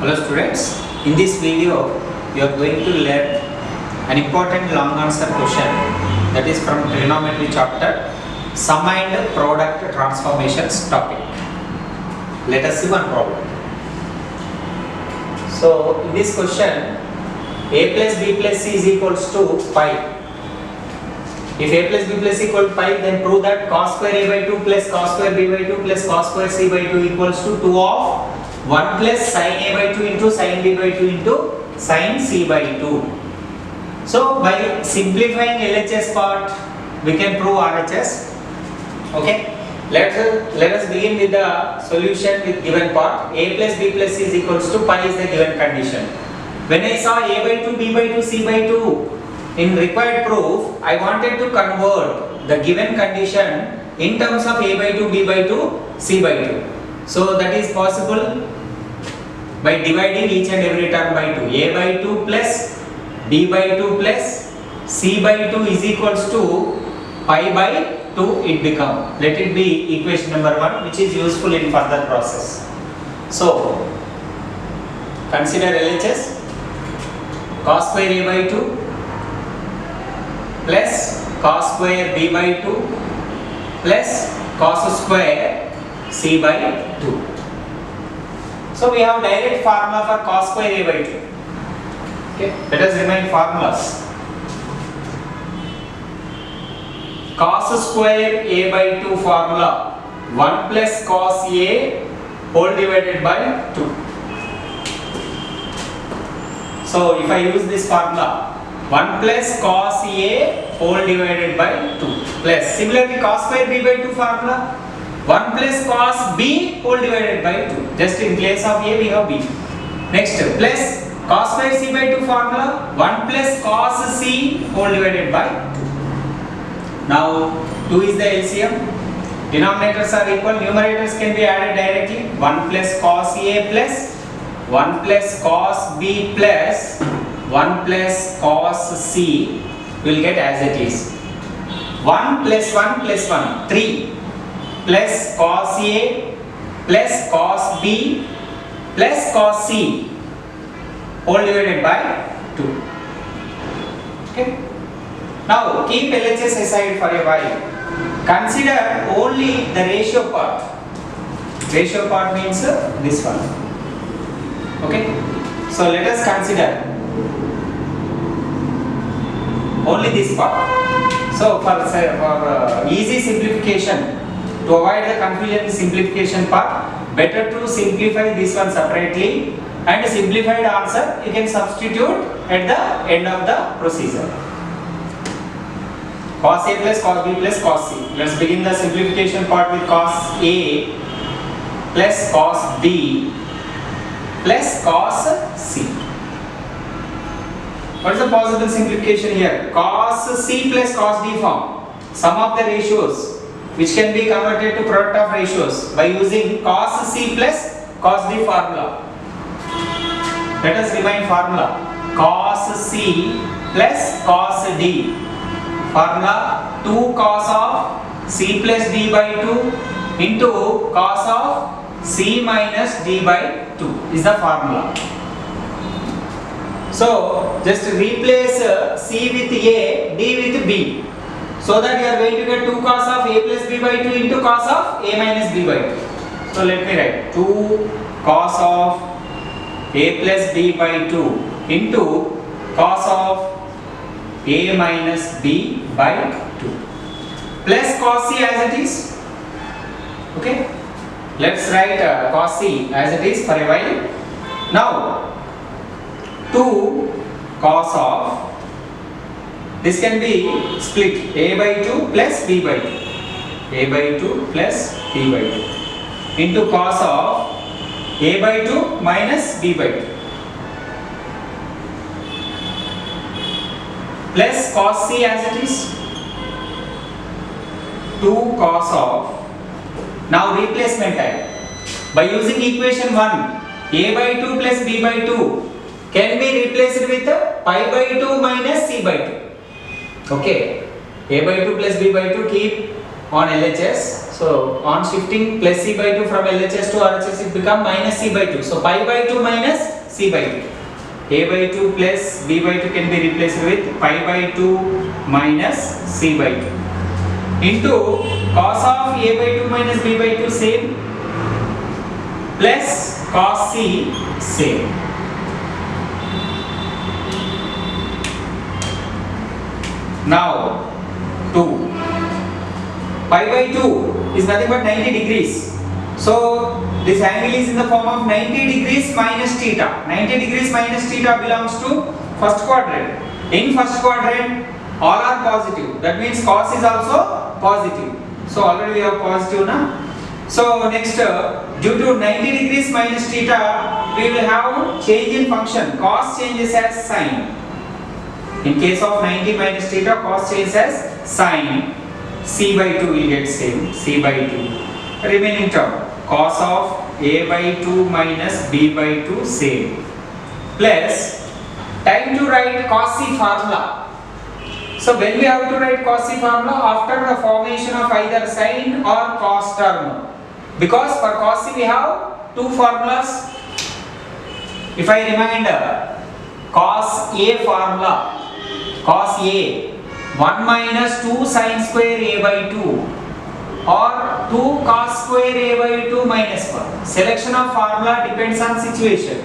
Hello students, in this video you are going to learn an important long answer question that is from trigonometry chapter sum and product transformations topic. Let us see one problem. So in this question a plus b plus c is equals to pi. If a plus b plus c equal to pi, then prove that cos square a by 2 plus cos square b by 2 plus cos square c by 2 equals to 2 of 1 plus sin a by 2 into sin b by 2 into sin c by 2. So by simplifying LHS part, we can prove RHS. Okay. Let us begin with the solution with given part. A plus b plus c is equals to pi is the given condition. When I saw a by 2, b by 2, c by 2 in required proof, I wanted to convert the given condition in terms of a by 2, b by 2, c by 2. So that is possible by dividing each and every term by 2. A by 2 plus b by 2 plus c by 2 is equals to pi by 2 it become. Let it be equation number 1, which is useful in further process. So consider LHS. Cos square a by 2 plus cos square b by 2 plus cos square c by 2. So we have direct formula for cos square a by 2. Okay, let us remind formulas. Cos square a by 2 formula 1 plus cos a whole divided by 2. So if I use this formula 1 plus cos a whole divided by 2 plus similarly cos square b by 2 formula 1 plus cos b whole divided by 2. Just in place of a we have b. Next plus cos square c by 2 formula 1 plus cos c whole divided by 2. Now 2 is the LCM. Denominators are equal. Numerators can be added directly. 1 plus cos a plus 1 plus cos b plus 1 plus cos c will get as it is. 1 plus 1 plus 1 3 plus cos a plus cos b plus cos c whole divided by 2. Okay. Now keep LHS aside for a while. Consider only the ratio part. Ratio part means this one. Okay. So let us consider only this part. So for easy simplification, to avoid the confusion in simplification part, better to simplify this one separately and simplified answer you can substitute at the end of the procedure. Cos a plus cos b plus cos c. Let's begin the simplification part with cos a plus cos b plus cos c. What is the possible simplification here? Cos c plus cos d form sum of the ratios which can be converted to product of ratios by using cos c plus cos d formula. Let us remind formula. Cos c plus cos d formula 2 cos of c plus d by 2 into cos of c minus d by 2 is the formula. So just replace c with a, d with b, so that you are going to get 2 cos of a plus b by 2 into cos of a minus b by 2. So let me write 2 cos of a plus b by 2 into cos of a minus b by 2 plus cos c as it is. Okay, let's write cos c as it is for a while. Now 2 cos of, this can be split, a by 2 plus b by 2, a by 2 plus b by 2 into cos of a by 2 minus b by 2 plus cos c as it is 2 cos of, now replacement type. By using equation 1, a by 2 plus b by 2 can be replaced with pi by 2 minus c by 2. Okay, a by 2 plus b by 2 keep on LHS. So on shifting plus c by 2 from LHS to RHS, it become minus c by 2. So pi by 2 minus c by 2. A by 2 plus b by 2 can be replaced with pi by 2 minus c by 2 into cos of a by 2 minus b by 2 same plus cos c same. Now 2 pi by 2 is nothing but 90 degrees. So this angle is in the form of 90 degrees minus theta. 90 degrees minus theta belongs to first quadrant. In first quadrant all are positive. That means cos is also positive. So already we have positive now. So next due to 90 degrees minus theta we will have change in function. Cos changes as sine. In case of 90 minus theta, cos changes as sine. C by 2 will get same. C by 2. Remaining term cos of a by 2 minus b by 2 same. Plus time to write cos c formula. So when we have to write cos c formula after the formation of either sine or cos term. Because for cos c we have two formulas. If I remind cos a formula. Cos a 1 minus 2 sin square a by 2 or 2 cos square a by 2 minus 1. Selection of formula depends on situation.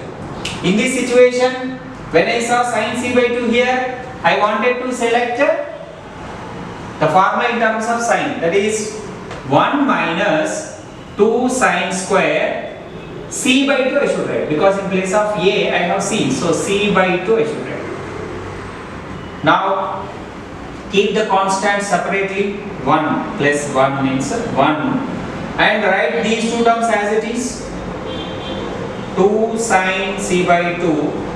In this situation, when I saw sin c by 2 here, I wanted to select the formula in terms of sine. That is 1 minus 2 sin square c by 2 I should write. Because in place of a I have c. So c by 2 I should write. Now keep the constant separately. 1 plus 1 means 1 and write these two terms as it is. 2 sin c by 2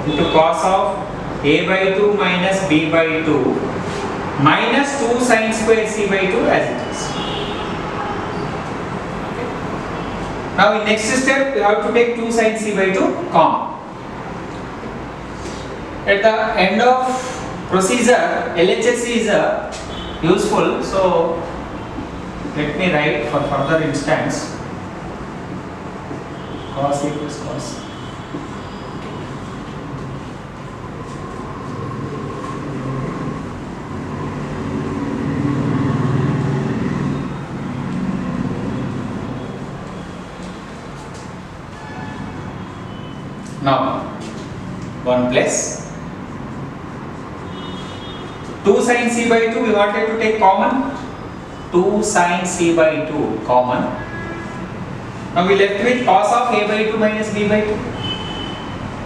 into cos of a by 2 minus b by 2 minus 2 sin square c by 2 as it is. Okay. Now in next step we have to take 2 sin c by 2 common. At the end of procedure, LHS is useful, so let me write for further instance cos a plus cos. Now 1 plus 2 sin c by 2 we wanted to take common. 2 sin c by 2 common. Now we left with cos of a by 2 minus b by 2.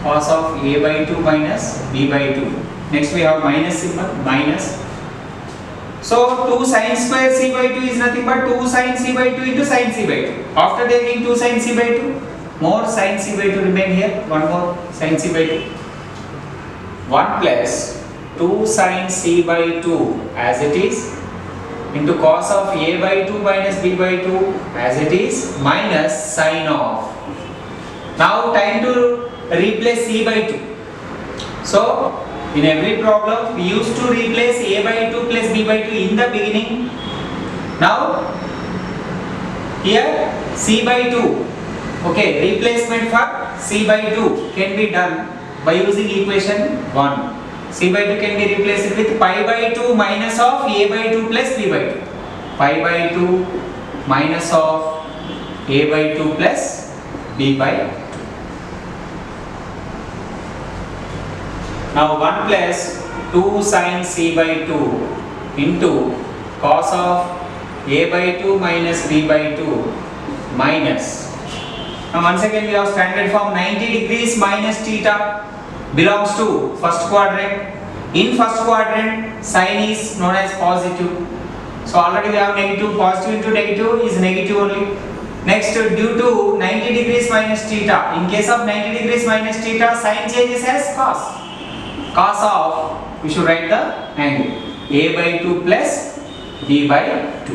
Cos of a by 2 minus b by 2. Next we have minus symbol, minus. So 2 sin square c by 2 is nothing but 2 sin c by 2 into sin c by 2. After taking 2 sin c by 2, more sin c by 2 remain here. One more sin c by 2. 1 plus 2 sin c by 2 as it is into cos of a by 2 minus b by 2 as it is minus sin of. Now time to replace c by 2. So in every problem we used to replace a by 2 plus b by 2 in the beginning. Now here c by 2. Okay, replacement for c by 2 can be done by using equation 1. C by 2 can be replaced with pi by 2 minus of a by 2 plus b by 2. Pi by 2 minus of a by 2 plus b by 2. Now 1 plus 2 sin c by 2 into cos of a by 2 minus b by 2 minus. Now once again we have standard form 90 degrees minus theta belongs to first quadrant. In first quadrant sine is known as positive. So already we have negative. Positive into negative is negative only. Next due to 90 degrees minus theta. In case of 90 degrees minus theta sine changes as cos. Cos of, we should write the angle a by 2 plus b by 2.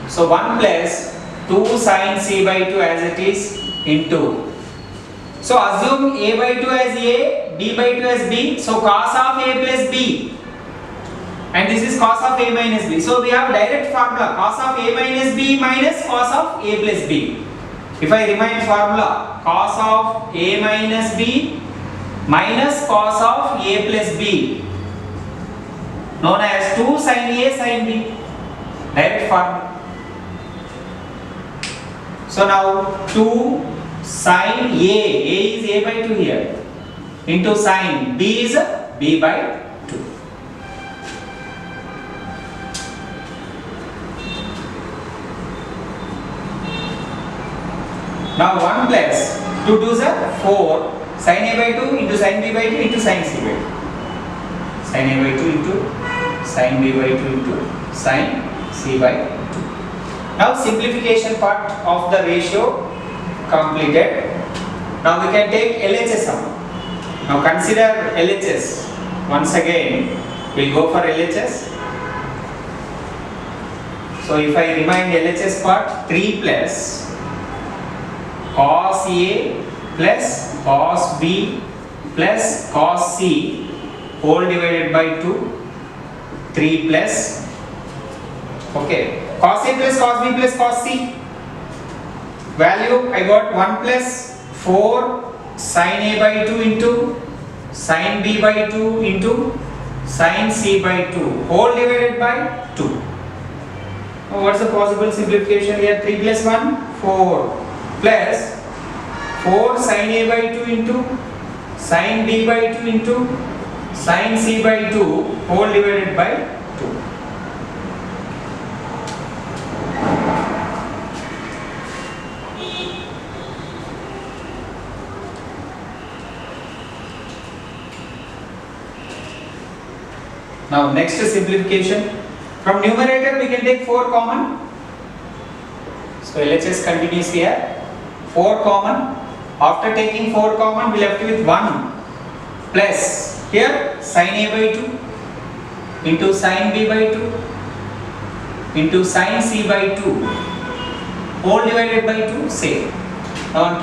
So 1 plus 2 sin c by 2 as it is into. So assume a by 2 as a, b by 2 as b. So cos of a plus b and this is cos of a minus b. So we have direct formula cos of a minus b minus cos of a plus b. If I remind formula cos of a minus b minus cos of a plus b known as 2 sin a sin b, direct formula. So now 2 sin a is a by 2 here, into sin b is b by 2. Now 1 plus 2 2s are 4 sin a by 2 into sin b by 2 into sin c by 2. Sin a by 2 into sin b by 2 into sin c by 2. Now simplification part of the ratio completed. Now we can take LHS sum. Now consider LHS. Once again we'll go for LHS. So if I remind LHS part, 3 plus cos A plus cos B plus cos C whole divided by 2, 3 plus, okay, cos A plus cos B plus cos C, value I got 1 plus 4 sin A by 2 into sin B by 2 into sin C by 2 whole divided by 2. Now what's the possible simplification here? 3 plus 1, 4 plus 4 sin A by 2 into sin B by 2 into sin C by 2 whole divided by 2. Now next simplification. From numerator we can take 4 common. So LHS continues here. 4 common. After taking 4 common, we left with 1 plus here sin A by 2 into sin B by 2 into sin C by 2 whole divided by 2, same. Now on